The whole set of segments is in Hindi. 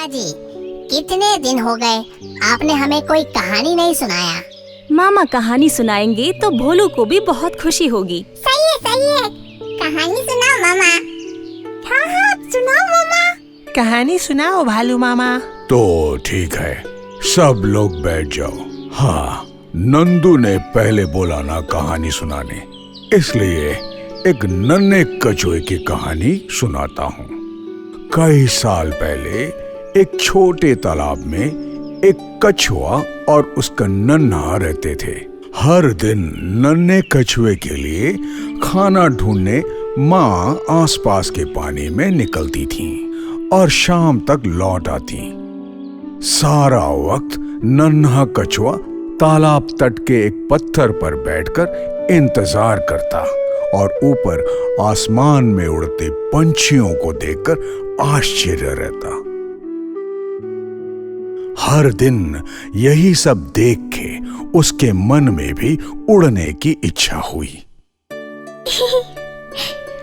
मामा जी, कितने दिन हो गए आपने हमें कोई कहानी नहीं सुनाया। मामा कहानी सुनाएंगे तो भोलू को भी बहुत खुशी होगी। सही है, कहानी सुनाओ मामा। हाँ, सुनाओ मामा। कहानी सुनाओ भालू मामा। तो ठीक है, सब लोग बैठ जाओ। हाँ, नंदू ने पहले बोला ना कहानी सुनाने, इसलिए एक नन्हे कछुए की कहानी सुनाता हूँ। कई साल पहले एक छोटे तालाब में एक कछुआ और उसका नन्हा रहते थे। हर दिन नन्हे कछुए के लिए खाना ढूंढने माँ आसपास के पानी में निकलती थीं और शाम तक लौट आती। सारा वक्त नन्हा कछुआ तालाब तट के एक पत्थर पर बैठकर इंतजार करता और ऊपर आसमान में उड़ते पंछियों को देखकर आश्चर्य रहता। हर दिन यही सब देख के उसके मन में भी उड़ने की इच्छा हुई।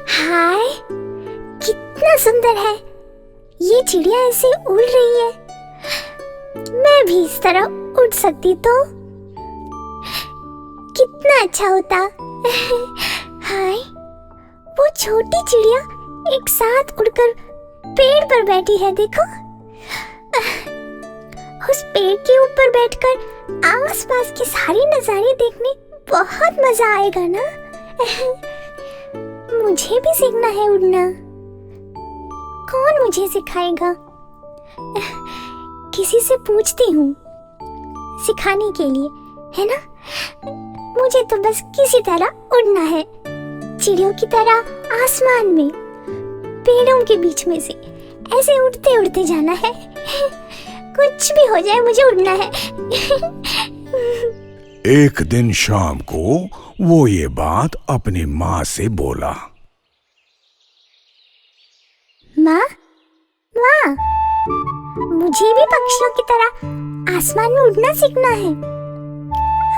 हाय, कितना सुंदर है ये चिड़िया, ऐसे उड़ रही है। मैं भी इस तरह उड़ सकती तो कितना अच्छा होता। हाय, वो छोटी चिड़िया एक साथ उड़कर पेड़ पर बैठी है, देखो। उस पेड़ के ऊपर बैठकर आसपास के सारे नजारे देखने बहुत मजा आएगा ना। मुझे भी सीखना है उड़ना। कौन मुझे सिखाएगा? किसी से पूछती हूँ सिखाने के लिए, है ना। मुझे तो बस किसी तरह उड़ना है, चिड़ियों की तरह आसमान में, पेड़ों के बीच में से ऐसे उड़ते उड़ते जाना है। कुछ भी हो जाए, मुझे उड़ना है। एक दिन शाम को वो ये बात अपनी माँ से बोला। माँ, मुझे भी पक्षियों की तरह आसमान में उड़ना सीखना है।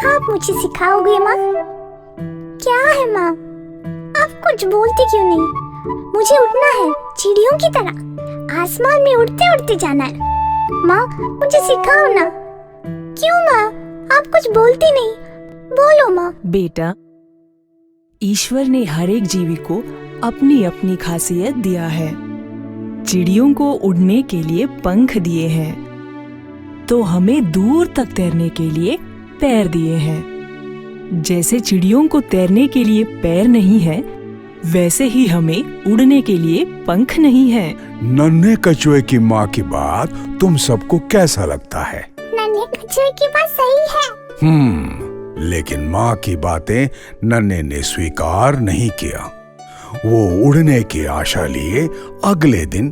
आप मुझे सिखाओगे माँ? क्या है माँ, आप कुछ बोलती क्यों नहीं? मुझे उड़ना है चिड़ियों की तरह, आसमान में उड़ते उड़ते जाना है। माँ, मुझे सिखाओ ना। क्यों माँ, आप कुछ बोलती नहीं? बोलो माँ। बेटा, ईश्वर ने हर एक जीवी को अपनी अपनी खासियत दिया है। चिड़ियों को उड़ने के लिए पंख दिए हैं, तो हमें दूर तक तैरने के लिए पैर दिए हैं। जैसे चिड़ियों को तैरने के लिए पैर नहीं है, वैसे ही हमें उड़ने के लिए पंख नहीं है। नन्हे कछुए की माँ की बात तुम सबको कैसा लगता है? नन्हे कछुए की बात सही है। लेकिन माँ की बातें नन्हे ने स्वीकार नहीं किया। वो उड़ने की आशा लिए अगले दिन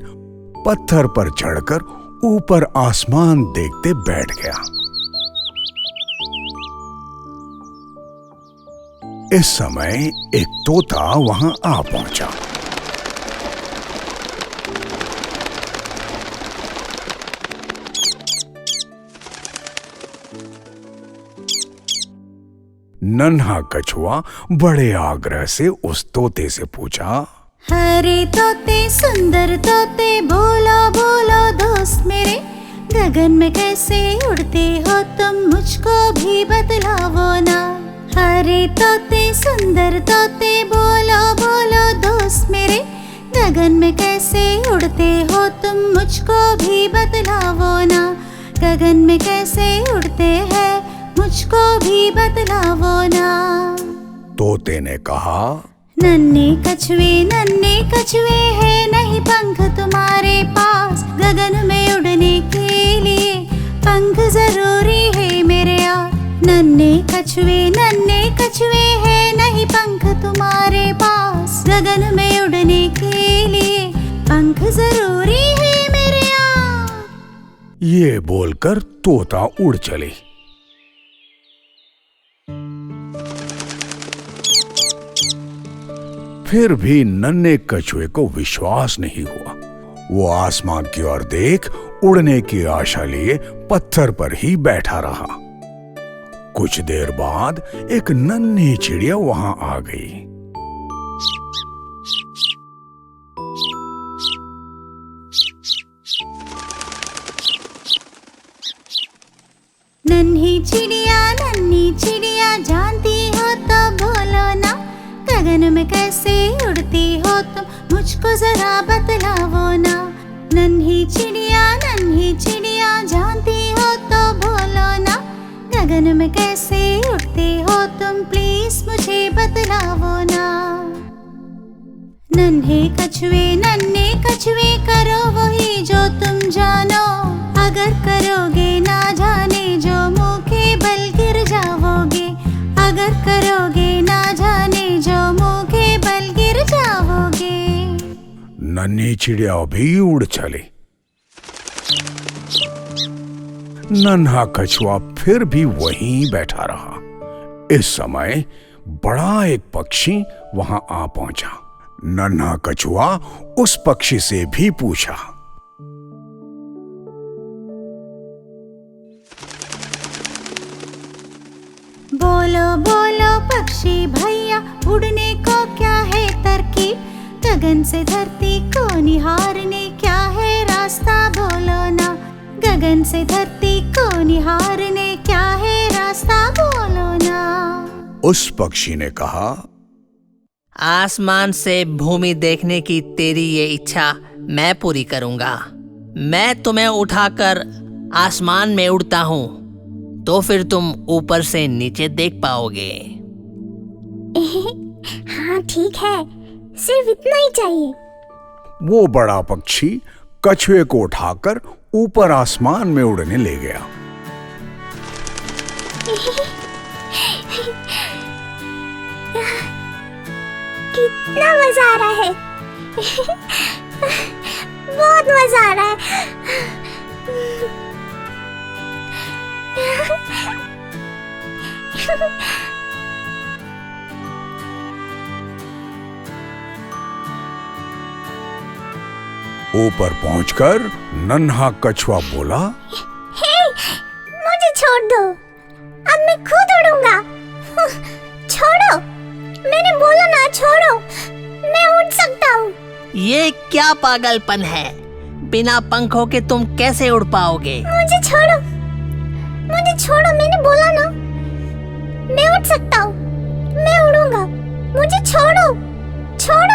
पत्थर पर चढ़कर ऊपर आसमान देखते बैठ गया। इस समय एक तोता वहां आ पहुंचा। नन्हा कछुआ बड़े आग्रह से उस तोते से पूछा, हरे तोते सुंदर तोते, बोलो बोलो दोस्त मेरे, गगन में कैसे उड़ते हो तुम, मुझको भी बतलाओ ना। हरे तोते सुंदर तोते, बोलो बोलो दोस्त मेरे, गगन में कैसे उड़ते हो तुम, मुझको भी बतलाओ ना। गगन में कैसे उड़ते हैं, मुझको भी बतलाओ ना। तोते ने कहा, नन्हे कछुए है नहीं पंख तुम्हारे पास, गगन में उड़ने के लिए पंख जरूरी है मेरे यार। नन्हे कछुए है नहीं पंख तुम्हारे पास, गगन में उड़ने के लिए पंख जरूरी है मेरे यार। ये बोलकर तोता उड़ चली। फिर भी नन्हे कछुए को विश्वास नहीं हुआ। वो आसमान की ओर देख उड़ने की आशा लिए पत्थर पर ही बैठा रहा। कुछ देर बाद एक नन्ही चिड़िया वहां आ गई। नन्ही चिड़िया जानती हो तो बोलो ना, गगन में कैसे उड़ती हो तुम, मुझको जरा बतलाओ ना। नन्ही चिड़िया जानती हो तो बोलो ना, गगन में कैसे उड़ते हो तुम, प्लीज मुझे बतलाओ ना। नन्हे कछुए करो वही जो तुम जानो, अगर करोगे ना जाने जो मुँह के बल गिर जाओगे, अगर करोगे ना जाने जो मुँह के बल गिर जाओगे। नन्ही चिड़िया भी उड़ चली। नन्हा कछुआ फिर भी वहीं बैठा रहा। इस समय बड़ा एक पक्षी वहां आ पहुंचा। नन्हा कछुआ उस पक्षी से भी पूछा, बोलो बोलो पक्षी भैया, उड़ने को क्या है तरकीब, गगन से धरती को निहारने क्या है रास्ता, बोलो ना। गगन से धरती को निहारने क्या है रास्ता, बोलो ना। उस पक्षी ने कहा, आसमान से भूमि देखने की तेरी ये इच्छा मैं पूरी करूंगा। मैं तुम्हें उठाकर आसमान में उड़ता हूँ, तो फिर तुम ऊपर से नीचे देख पाओगे। हाँ ठीक है, सिर्फ इतना ही चाहिए। वो बड़ा पक्षी कछुए को उठाकर ऊपर आसमान में उड़ने ले गया। कितना मजा आ रहा है। बहुत मजा आ रहा है। ऊपर पहुंचकर नन्हा कछुआ बोला, हे, मुझे छोड़ दो, अब मैं खुद उड़ूंगा। छोड़ो, मैंने बोला ना, छोड़ो, मैं उड़ सकता हूँ। ये क्या पागलपन है, बिना पंखों के तुम कैसे उड़ पाओगे? मुझे छोड़ो, मैंने बोला ना, मैं उड़ सकता हूँ, मैं उड़ूंगा। मुझे छोड़ो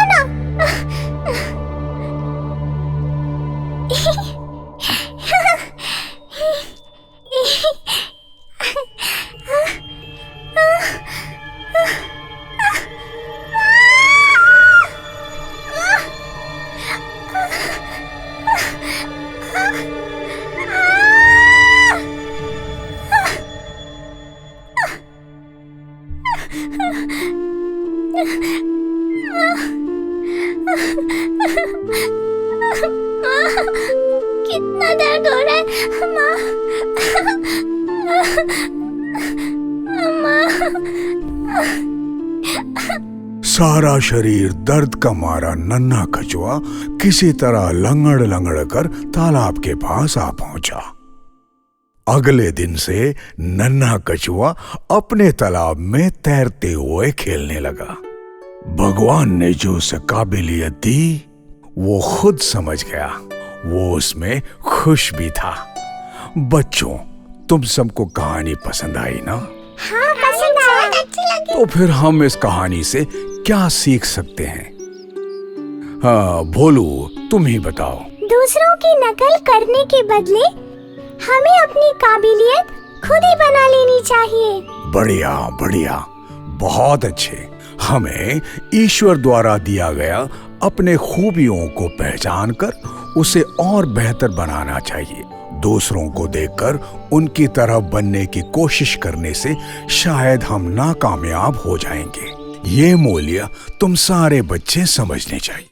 ना। कितना दर्द हो रहा है माँ। सारा शरीर दर्द का मारा नन्हा कछुआ किसी तरह लंगड़ कर तालाब के पास आ पहुंचा। अगले दिन से नन्हा कछुआ अपने तालाब में तैरते हुए खेलने लगा। भगवान ने जो उसे काबिलियत दी वो खुद समझ गया, वो उसमें खुश भी था। बच्चों, तुम सबको कहानी पसंद आई ना? हाँ, पसंद आया, अच्छी लगी। तो फिर हम इस कहानी से क्या सीख सकते हैं? हाँ भोलू, तुम ही बताओ। दूसरों की नकल करने के बदले हमें अपनी काबिलियत खुद ही बना लेनी चाहिए। बढ़िया, बहुत अच्छे। हमें ईश्वर द्वारा दिया गया अपने खूबियों को पहचान कर उसे और बेहतर बनाना चाहिए। दूसरों को देखकर उनकी तरह बनने की कोशिश करने से शायद हम नाकामयाब हो जाएंगे। ये मूल्य तुम सारे बच्चे समझने चाहिए।